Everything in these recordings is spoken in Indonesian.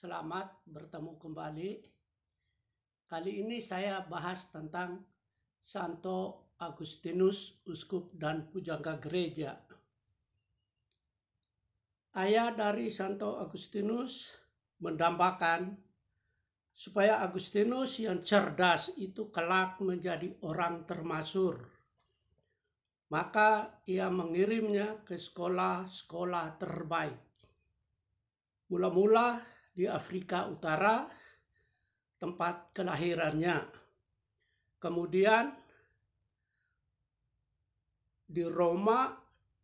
Selamat bertemu kembali. Kali ini saya bahas tentang Santo Agustinus, uskup dan pujangga gereja. Ayah dari Santo Agustinus mendambakan supaya Agustinus yang cerdas itu kelak menjadi orang termasyhur. Maka ia mengirimnya ke sekolah-sekolah terbaik. Mula-mula di Afrika Utara, tempat kelahirannya. Kemudian di Roma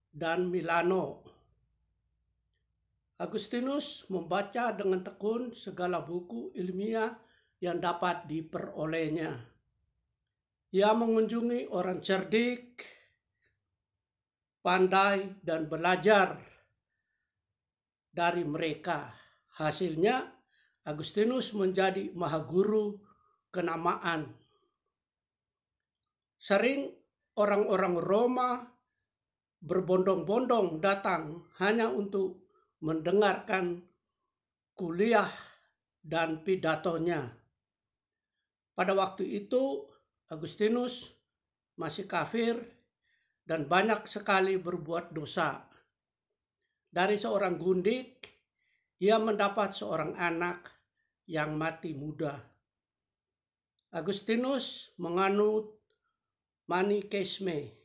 dan Milano. Agustinus membaca dengan tekun segala buku ilmiah yang dapat diperolehnya. Ia mengunjungi orang cerdik, pandai, dan belajar dari mereka. Hasilnya, Agustinus menjadi mahaguru kenamaan. Sering orang-orang Roma berbondong-bondong datang hanya untuk mendengarkan kuliah dan pidatonya. Pada waktu itu, Agustinus masih kafir dan banyak sekali berbuat dosa. Dari seorang gundik, ia mendapat seorang anak yang mati muda. Agustinus menganut Manikeisme,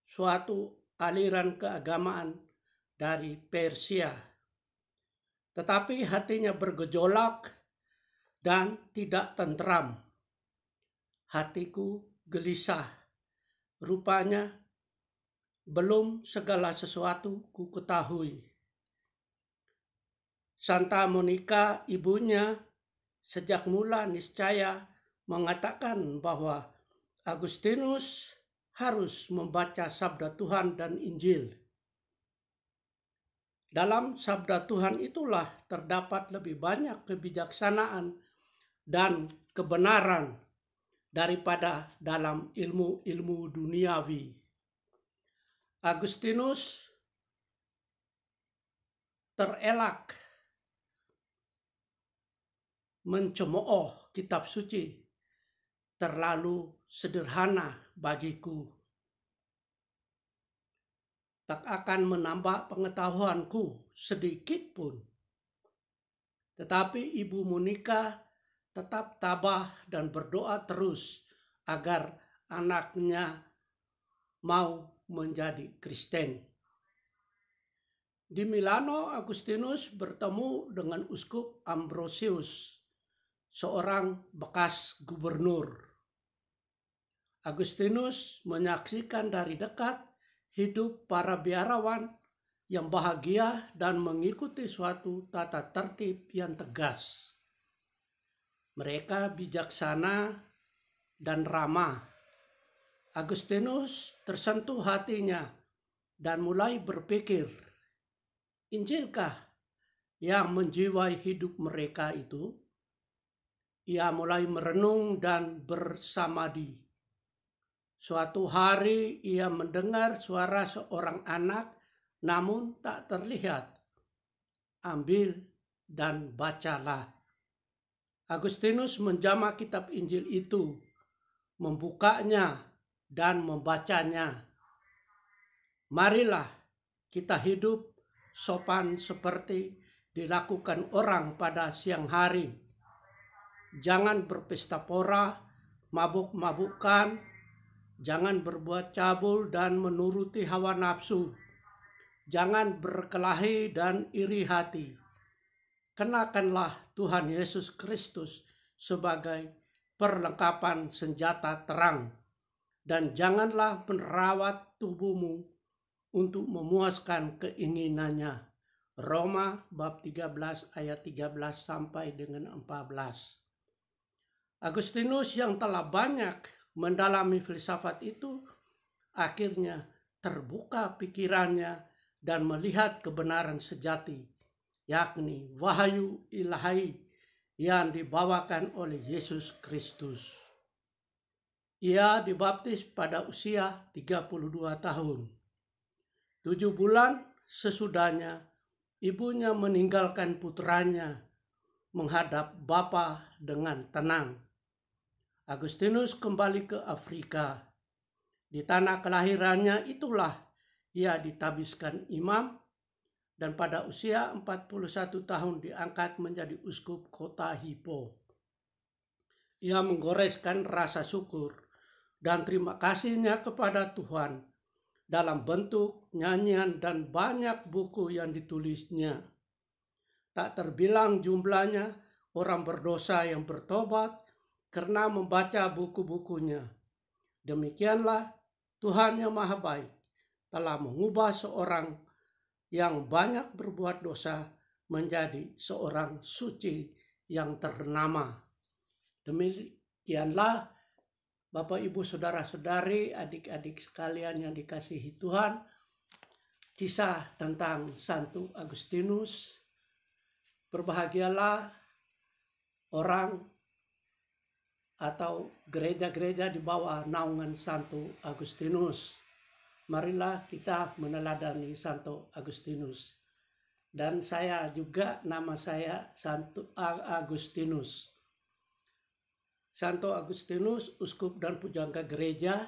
suatu aliran keagamaan dari Persia. Tetapi hatinya bergejolak dan tidak tentram. Hatiku gelisah, rupanya belum segala sesuatu ku ketahui. Santa Monica, ibunya, sejak mula niscaya mengatakan bahwa Agustinus harus membaca sabda Tuhan dan Injil. Dalam sabda Tuhan itulah terdapat lebih banyak kebijaksanaan dan kebenaran daripada dalam ilmu-ilmu duniawi. Agustinus terelak mencemooh kitab suci, terlalu sederhana bagiku. Tak akan menambah pengetahuanku sedikit pun. Tetapi Ibu Monica tetap tabah dan berdoa terus agar anaknya mau menjadi Kristen. Di Milano, Agustinus bertemu dengan Uskup Ambrosius, seorang bekas gubernur. Agustinus menyaksikan dari dekat hidup para biarawan yang bahagia dan mengikuti suatu tata tertib yang tegas. Mereka bijaksana dan ramah. Agustinus tersentuh hatinya dan mulai berpikir, Injilkah yang menjiwai hidup mereka itu? Ia mulai merenung dan bersamadi. Suatu hari ia mendengar suara seorang anak, namun tak terlihat. Ambil dan bacalah. Agustinus menjamah kitab Injil itu, membukanya dan membacanya. Marilah kita hidup sopan seperti dilakukan orang pada siang hari. Jangan berpesta pora, mabuk-mabukan, jangan berbuat cabul dan menuruti hawa nafsu. Jangan berkelahi dan iri hati. Kenakanlah Tuhan Yesus Kristus sebagai perlengkapan senjata terang. Dan janganlah merawat tubuhmu untuk memuaskan keinginannya. Roma bab 13 ayat 13 sampai dengan 14. Agustinus yang telah banyak mendalami filsafat itu akhirnya terbuka pikirannya dan melihat kebenaran sejati, yakni wahyu ilahi yang dibawakan oleh Yesus Kristus. Ia dibaptis pada usia 32 tahun. 7 bulan sesudahnya ibunya meninggalkan putranya menghadap Bapa dengan tenang. Agustinus kembali ke Afrika. Di tanah kelahirannya itulah ia ditabiskan imam dan pada usia 41 tahun diangkat menjadi uskup kota Hippo. Ia menggoreskan rasa syukur dan terima kasihnya kepada Tuhan dalam bentuk nyanyian dan banyak buku yang ditulisnya. Tak terbilang jumlahnya orang berdosa yang bertobat karena membaca buku-bukunya. Demikianlah Tuhan yang Maha Baik telah mengubah seorang yang banyak berbuat dosa menjadi seorang suci yang ternama. Demikianlah Bapak, Ibu, Saudara-saudari, adik-adik sekalian yang dikasihi Tuhan, kisah tentang Santo Agustinus. Berbahagialah orang atau gereja-gereja di bawah naungan Santo Agustinus. Marilah kita meneladani Santo Agustinus. Dan saya juga, nama saya Santo Agustinus. Santo Agustinus, uskup dan pujangga gereja,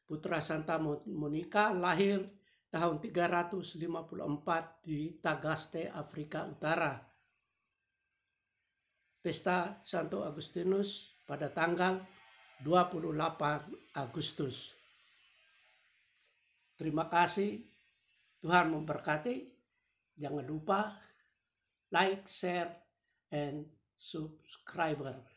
putra Santa Monica, lahir tahun 354 di Tagaste, Afrika Utara. Pesta Santo Agustinus pada tanggal 28 Agustus. Terima kasih, Tuhan memberkati. Jangan lupa like, share, and subscribe.